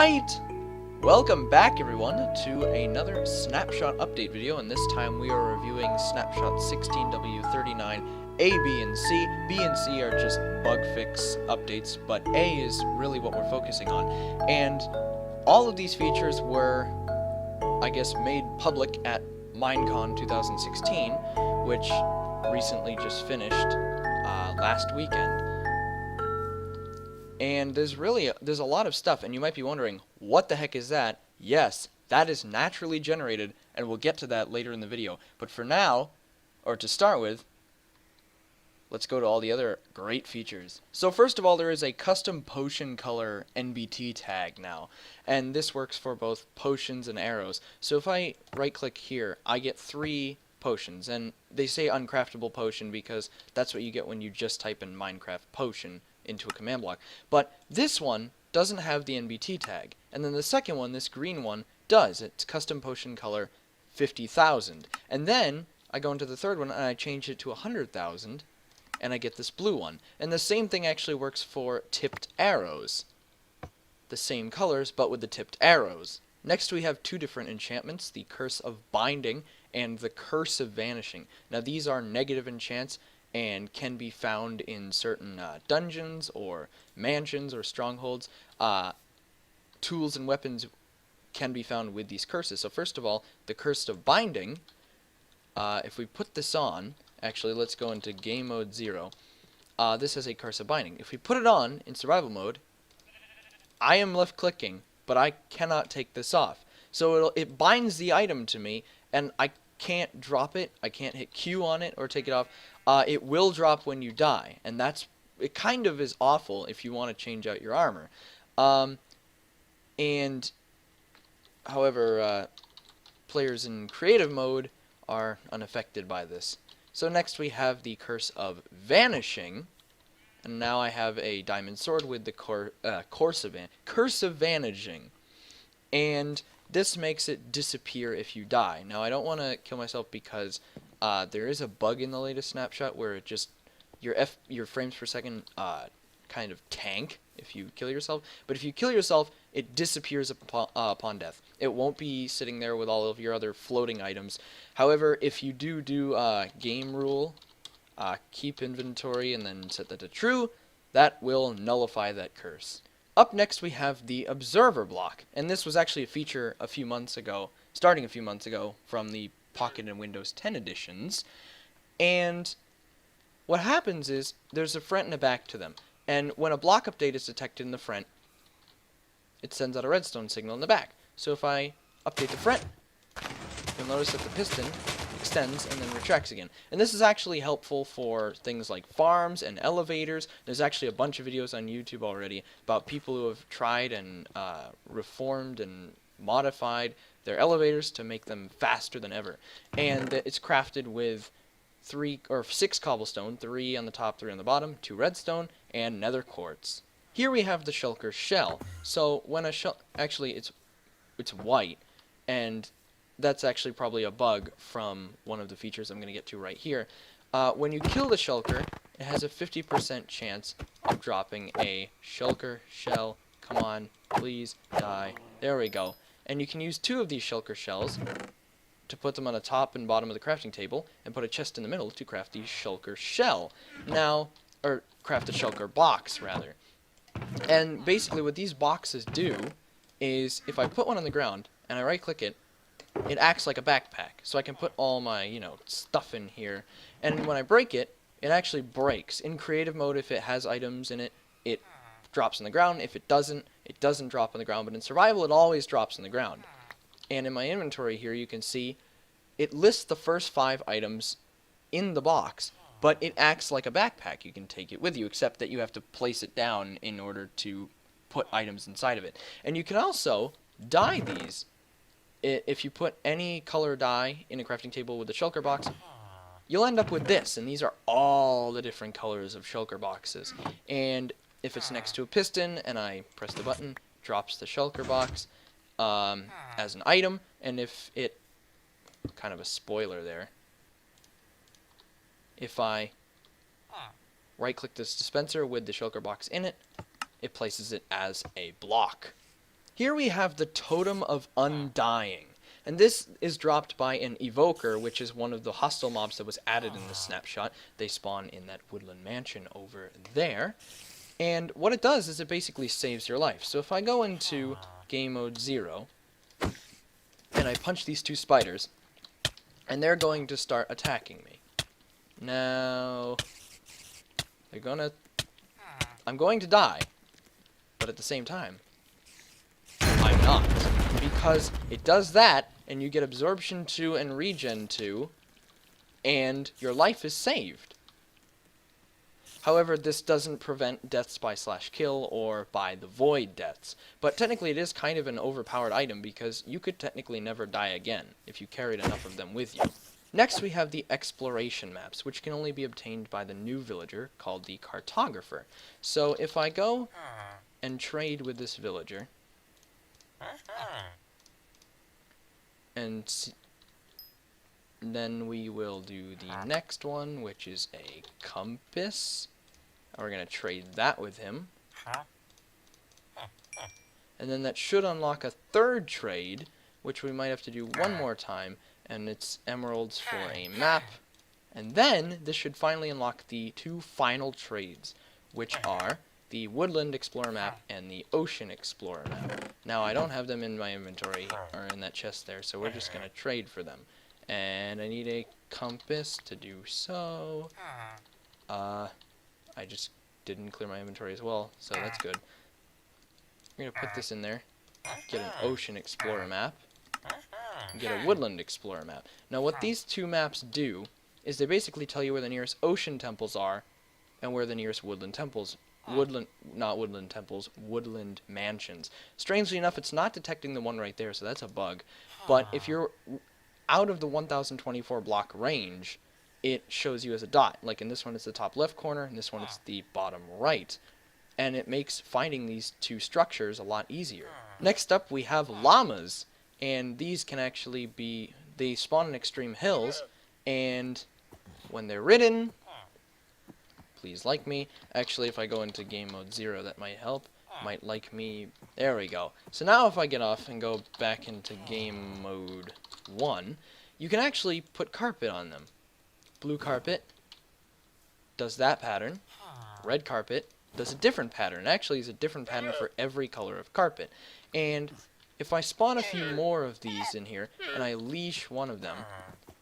Alright! Welcome back everyone to another Snapshot update video, and this time we are reviewing Snapshot 16w39a, B, and C. B and C are just bug fix updates, but A is really what we're focusing on. And all of these features were, I guess, made public at Minecon 2016, which recently just finished last weekend. And there's a lot of stuff, and you might be wondering, what the heck is that? Yes, that is naturally generated, and we'll get to that later in the video. But for now, or to start with, let's go to all the other great features. So first of all, there is a custom potion color NBT tag now, and this works for both potions and arrows. So if I right click here, I get 3 potions, and they say uncraftable potion because that's what you get when you just type in Minecraft potion into a command block. But this one doesn't have the NBT tag, and then the second one, this green one, does. It's custom potion color 50,000, and then I go into the third one and I change it to 100,000, and I get this blue one. And the same thing actually works for tipped arrows, the same colors but with the tipped arrows. Next we have 2 different enchantments, the Curse of Binding and the Curse of Vanishing. Now these are negative enchants and can be found in certain dungeons or mansions or strongholds. Tools and weapons can be found with these curses. So first of all, the Curse of Binding, if we put this on, actually let's go into game mode 0. This is a Curse of Binding. If we put it on in survival mode, I am left clicking, but I cannot take this off. So it binds the item to me, and I can't drop it, I can't hit Q on it or take it off. It will drop when you die, and it kind of is awful if you want to change out your armor. However, players in creative mode are unaffected by this. So next we have the Curse of Vanishing, and now I have a diamond sword with the Curse of Vanishing, and this makes it disappear if you die. Now I don't want to kill myself because there is a bug in the latest snapshot where it just your frames per second kind of tank if you kill yourself. But if you kill yourself, it disappears upon death. It won't be sitting there with all of your other floating items. However, if you do game rule, keep inventory and then set that to true, that will nullify that curse. Up next we have the Observer block, and this was actually a feature a few months ago, starting a few months ago from the Pocket and Windows 10 editions. And what happens is there's a front and a back to them, and when a block update is detected in the front, it sends out a redstone signal in the back. So if I update the front, you'll notice that the piston extends and then retracts again. And this is actually helpful for things like farms and elevators. There's actually a bunch of videos on YouTube already about people who have tried and reformed and modified their elevators to make them faster than ever. And it's crafted with 6 cobblestone, 3 on the top, 3 on the bottom, 2 redstone, and nether quartz. Here we have the shulker shell. So when a actually it's white, and that's actually probably a bug from one of the features I'm going to get to right here. When you kill the shulker, it has a 50% chance of dropping a shulker shell. Come on, please die. There we go. And you can use 2 of these shulker shells to put them on the top and bottom of the crafting table, and put a chest in the middle to craft the shulker shell. Now, or craft a shulker box, rather. And basically what these boxes do is, if I put one on the ground and I right click it, it acts like a backpack. So I can put all my, stuff in here, and when I break it, it actually breaks. In creative mode, if it has items in it, it drops on the ground. If it doesn't drop on the ground, but in survival it always drops on the ground. And in my inventory here, you can see it lists the first 5 items in the box, but it acts like a backpack. You can take it with you, except that you have to place it down in order to put items inside of it. And you can also dye these. If you put any color dye in a crafting table with the shulker box, you'll end up with this, and these are all the different colors of shulker boxes. And if it's next to a piston and I press the button, it drops the shulker box as an item. And if it, kind of a spoiler there, if I right click this dispenser with the shulker box in it, it places it as a block. Here we have the Totem of Undying. And this is dropped by an evoker, which is one of the hostile mobs that was added in the snapshot. They spawn in that woodland mansion over there. And what it does is it basically saves your life. So if I go into game mode 0, and I punch these two spiders, and they're going to start attacking me. Now, I'm going to die, but at the same time, I'm not. Because it does that, and you get absorption 2 and regen 2, and your life is saved. However, this doesn't prevent deaths by /kill or by the void deaths. But technically it is kind of an overpowered item because you could technically never die again if you carried enough of them with you. Next we have the exploration maps, which can only be obtained by the new villager called the cartographer. So if I go and trade with this villager, and then we will do the next one, which is a compass. And we're going to trade that with him. And then that should unlock a third trade, which we might have to do one more time, and it's emeralds for a map. And then this should finally unlock the two final trades, which are the Woodland Explorer map and the Ocean Explorer map. Now I don't have them in my inventory, or in that chest there, so we're just going to trade for them. And I need a compass to do so. I just didn't clear my inventory as well, so that's good. I'm going to put this in there, get an Ocean Explorer map, and get a Woodland Explorer map. Now what these two maps do is they basically tell you where the nearest ocean temples are and where the nearest woodland temples woodland mansions. Strangely enough, it's not detecting the one right there, so that's a bug. But if you're out of the 1024 block range, it shows you as a dot. Like in this one, it's the top left corner, and this one, it's the bottom right. And it makes finding these two structures a lot easier. Next up, we have llamas, and these can actually be, they spawn in extreme hills, and when they're ridden, please like me. Actually, if I go into game mode 0, that might help. Might like me. There we go. So now if I get off and go back into game mode 1, you can actually put carpet on them. Blue carpet does that pattern. Red carpet does a different pattern. Actually, it's a different pattern for every color of carpet. And if I spawn a few more of these in here, and I leash one of them,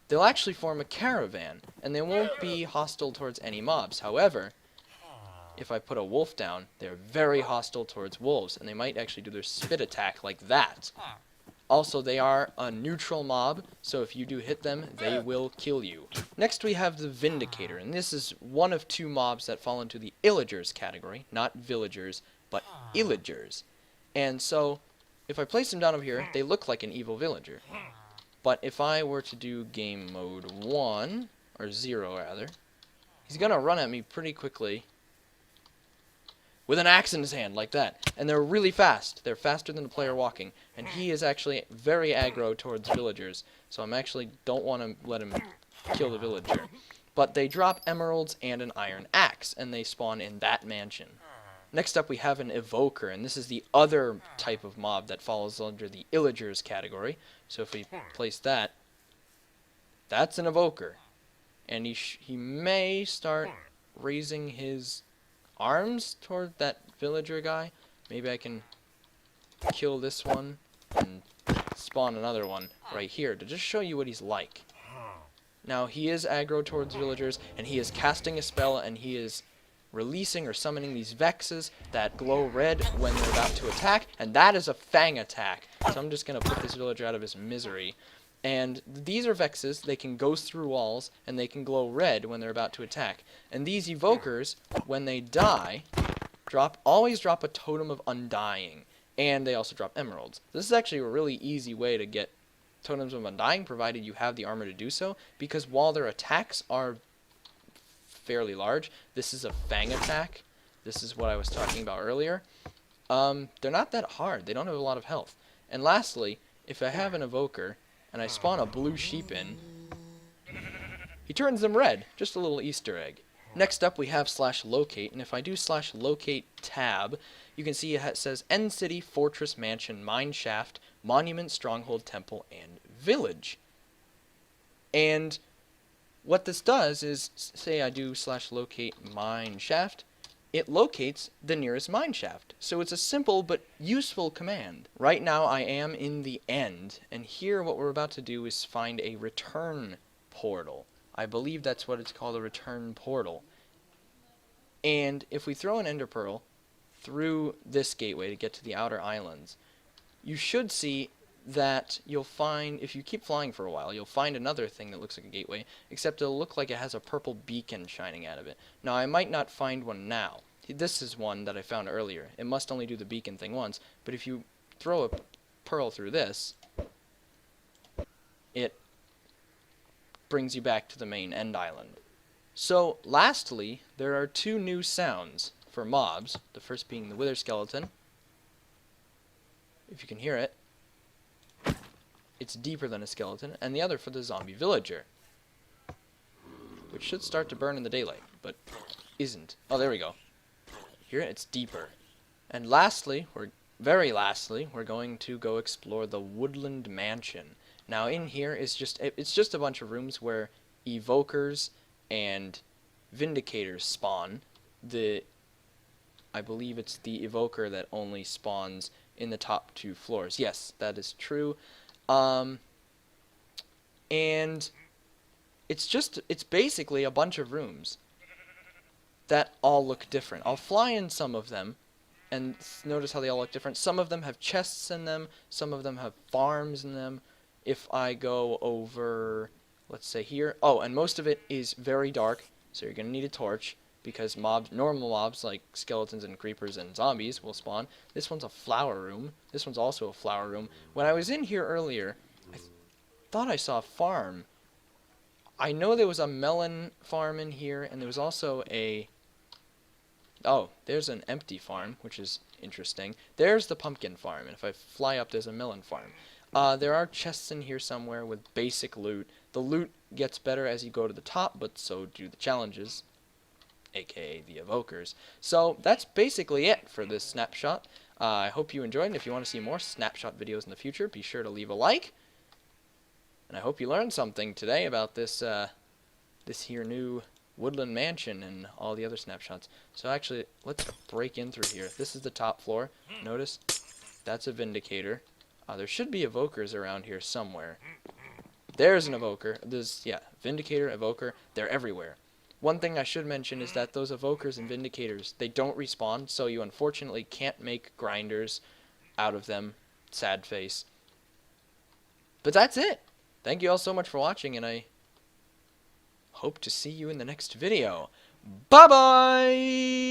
they'll actually form a caravan, and they won't be hostile towards any mobs. However, if I put a wolf down, they're very hostile towards wolves, and they might actually do their spit attack like that. Also, they are a neutral mob, so if you do hit them, they will kill you. Next we have the Vindicator, and this is one of two mobs that fall into the illagers category. Not villagers, but illagers. And so, if I place them down over here, they look like an evil villager. But if I were to do game mode 1, or 0 rather, he's gonna run at me pretty quickly with an axe in his hand, like that. And they're really fast. They're faster than the player walking. And he is actually very aggro towards villagers. So I'm actually don't want to let him kill the villager. But they drop emeralds and an iron axe, and they spawn in that mansion. Next up we have an evoker, and this is the other type of mob that falls under the illagers category. So if we place that, that's an evoker. And he may start raising his arms toward that villager guy. Maybe I can kill this one and spawn another one right here to just show you what he's like. Now he is aggro towards villagers, and he is casting a spell, and he is releasing or summoning these vexes that glow red when they're about to attack, and that is a fang attack. So I'm just going to put this villager out of his misery. And these are vexes. They can go through walls, and they can glow red when they're about to attack. And these evokers, when they die, always drop a Totem of Undying, and they also drop emeralds. This is actually a really easy way to get Totems of Undying, provided you have the armor to do so, because while their attacks are fairly large, this is a fang attack. This is what I was talking about earlier. They're not that hard. They don't have a lot of health. And lastly, if I have an evoker, and I spawn a blue sheep in, he turns them red. Just a little Easter egg. Next up we have /locate, and if I do /locate tab, you can see it says End City, Fortress, Mansion, Mine Shaft, Monument, Stronghold, Temple, and Village. And what this does is, say I do /locate mine shaft, it locates the nearest mine shaft. So it's a simple but useful command. Right now I am in the end, and here what we're about to do is find a return portal. I believe that's what it's called, a return portal. And if we throw an ender pearl through this gateway to get to the outer islands, you should see that you'll find, if you keep flying for a while, you'll find another thing that looks like a gateway, except it'll look like it has a purple beacon shining out of it. Now, I might not find one now. This is one that I found earlier. It must only do the beacon thing once, but if you throw a pearl through this, it brings you back to the main end island. So, lastly, there are two new sounds for mobs, the first being the wither skeleton. If you can hear it, it's deeper than a skeleton, and the other for the zombie villager, which should start to burn in the daylight, but isn't. Oh, there we go. Hear it? It's deeper. And lastly, very lastly, we're going to go explore the Woodland Mansion. Now, in here is it's just a bunch of rooms where evokers and vindicators spawn. I believe it's the evoker that only spawns in the top 2 floors. Yes, that is true. And it's basically a bunch of rooms that all look different. I'll fly in some of them and notice how they all look different. Some of them have chests in them, some of them have farms in them. If I go over, let's say here, oh, and most of it is very dark, so you're going to need a torch, because normal mobs like skeletons and creepers and zombies will spawn. This one's a flower room. This one's also a flower room. When I was in here earlier, I thought I saw a farm. I know there was a melon farm in here, and there was also a... Oh, there's an empty farm, which is interesting. There's the pumpkin farm, and if I fly up, there's a melon farm. There are chests in here somewhere with basic loot. The loot gets better as you go to the top, but so do the challenges, aka the evokers. So that's basically it for this snapshot. I hope you enjoyed, and if you want to see more snapshot videos in the future, be sure to leave a like. And I hope you learned something today about this here new Woodland Mansion and all the other snapshots. So actually, let's break in through here. This is the top floor. Notice that's a vindicator. There should be evokers around here somewhere. There's an evoker. Yeah, vindicator, evoker. They're everywhere. One thing I should mention is that those evokers and vindicators, they don't respawn, so you unfortunately can't make grinders out of them. Sad face. But that's it. Thank you all so much for watching, and I hope to see you in the next video. Bye-bye!